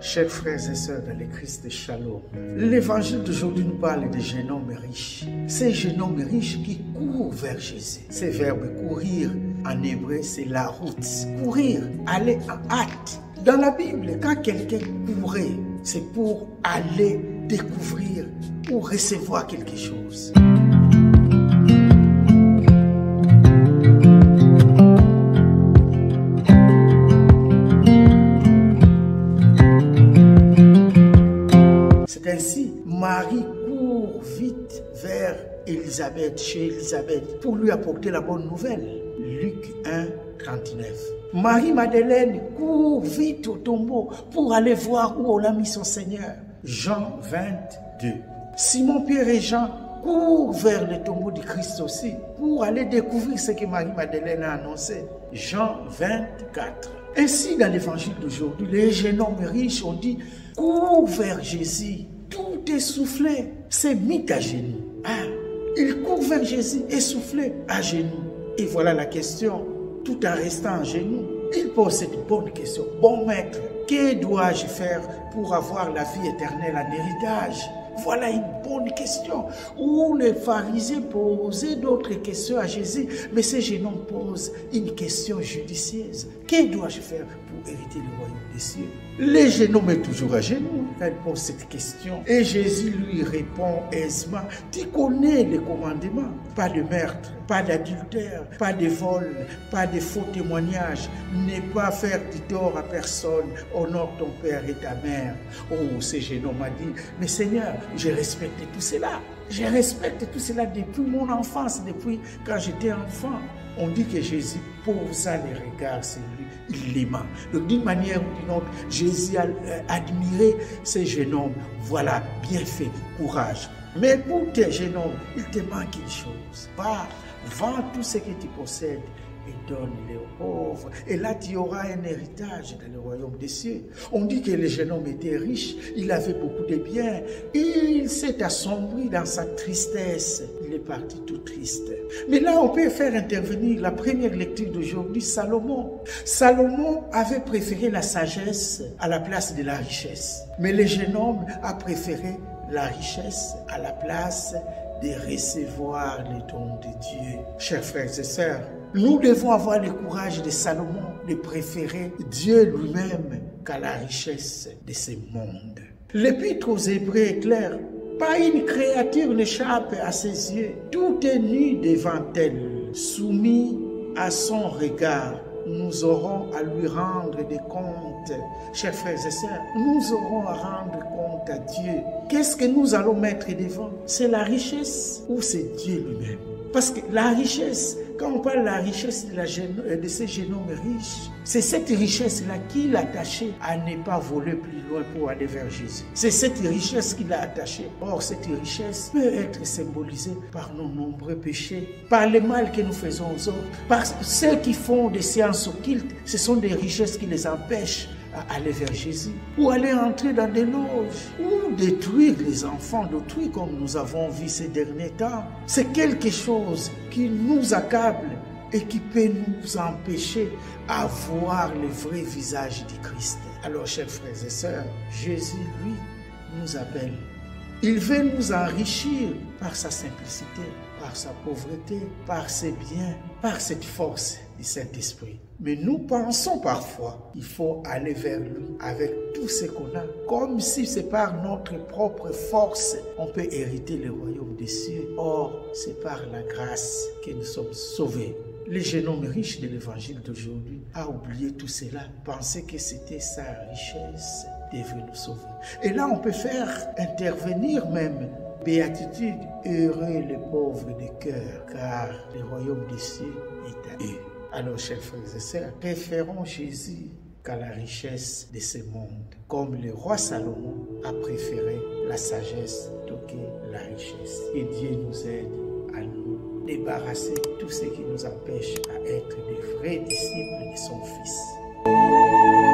Chers frères et sœurs dans le Christ de Shalom, l'évangile d'aujourd'hui nous parle de jeune homme riche. C'est jeune homme riche qui court vers Jésus. Ce verbe courir en hébreu, c'est la route. Courir, aller en hâte. Dans la Bible, quand quelqu'un courait, c'est pour aller découvrir ou recevoir quelque chose. Ainsi, Marie court vite vers Élisabeth, chez Élisabeth, pour lui apporter la bonne nouvelle. Luc 1, 39. Marie-Madeleine court vite au tombeau pour aller voir où on a mis son Seigneur. Jean 22. Simon-Pierre et Jean courent vers le tombeau du Christ aussi pour aller découvrir ce que Marie-Madeleine a annoncé. Jean 24. Ainsi, dans l'évangile d'aujourd'hui, les jeunes hommes riches ont dit « Cours vers Jésus ». Tout essoufflé, c'est mis à genoux. Il court vers Jésus, essoufflé, à genoux. Et voilà la question, tout en restant à genoux. Il pose cette bonne question. Bon maître, que dois-je faire pour avoir la vie éternelle en héritage? Voilà une bonne question. Où les pharisiens posaient d'autres questions à Jésus, mais ces jeunes hommes posent une question judicieuse. Que dois-je faire pour hériter le royaume des cieux? Les jeunes hommes sont toujours à genoux quand ils posent cette question. Et Jésus lui répond aisément, tu connais les commandements. Pas de meurtre, pas d'adultère, pas de vol, pas de faux témoignages, ne pas faire du tort à personne, honore ton père et ta mère. Oh, ce jeune homme a dit, mais Seigneur, je respecte tout cela. Je respecte tout cela depuis mon enfance, depuis quand j'étais enfant. On dit que Jésus posa les regards sur lui, il l'aima. Donc d'une manière ou d'une autre, Jésus a admiré ce jeune homme. Voilà, bien fait, courage. Mais pour tes jeunes hommes, il te manque une chose. Va, vends tout ce que tu possèdes et donne-les aux pauvres. Et là, tu auras un héritage dans le royaume des cieux. On dit que le jeune homme était riche, il avait beaucoup de biens. Il s'est assombri dans sa tristesse. Il est parti tout triste. Mais là, on peut faire intervenir la première lecture d'aujourd'hui, Salomon. Salomon avait préféré la sagesse à la place de la richesse. Mais le jeune homme a préféré la richesse à la place de recevoir les dons de Dieu. Chers frères et sœurs, nous devons avoir le courage de Salomon de préférer Dieu lui-même qu'à la richesse de ce monde. L'épître aux Hébreux est clair. Pas une créature n'échappe à ses yeux. Tout est nu devant elle, soumis à son regard. Nous aurons à lui rendre des comptes. Chers frères et sœurs, nous aurons à rendre compte à Dieu. Qu'est-ce que nous allons mettre devant? C'est la richesse ou c'est Dieu lui-même? Parce que la richesse, quand on parle de la richesse de ces jeunes hommes riches, c'est cette richesse-là qui l'a attaché à ne pas voler plus loin pour aller vers Jésus. C'est cette richesse qui l'a attaché. Or, cette richesse peut être symbolisée par nos nombreux péchés, par le mal que nous faisons aux autres, par ceux qui font des séances occultes. Ce sont des richesses qui les empêchent à aller vers Jésus, ou aller entrer dans des loges, ou détruire les enfants d'autrui comme nous avons vu ces derniers temps. C'est quelque chose qui nous accable et qui peut nous empêcher à voir le vrai visage du Christ. Alors, chers frères et sœurs, Jésus, lui, nous appelle. Il veut nous enrichir par sa simplicité, par sa pauvreté, par ses biens, par cette force du Saint-Esprit. Mais nous pensons parfois qu'il faut aller vers lui avec tout ce qu'on a, comme si c'est par notre propre force on peut hériter le royaume des cieux. Or, c'est par la grâce que nous sommes sauvés. Le jeune homme riche de l'évangile d'aujourd'hui a oublié tout cela, pensait que c'était sa richesse devait nous sauver. Et là, on peut faire intervenir même béatitude, heureux les pauvres de cœur, car le royaume des cieux est à eux. Alors, chers frères et sœurs, préférons Jésus qu'à la richesse de ce monde, comme le roi Salomon a préféré la sagesse que la richesse. Et Dieu nous aide à nous débarrasser de tout ce qui nous empêche à être des vrais disciples de son Fils.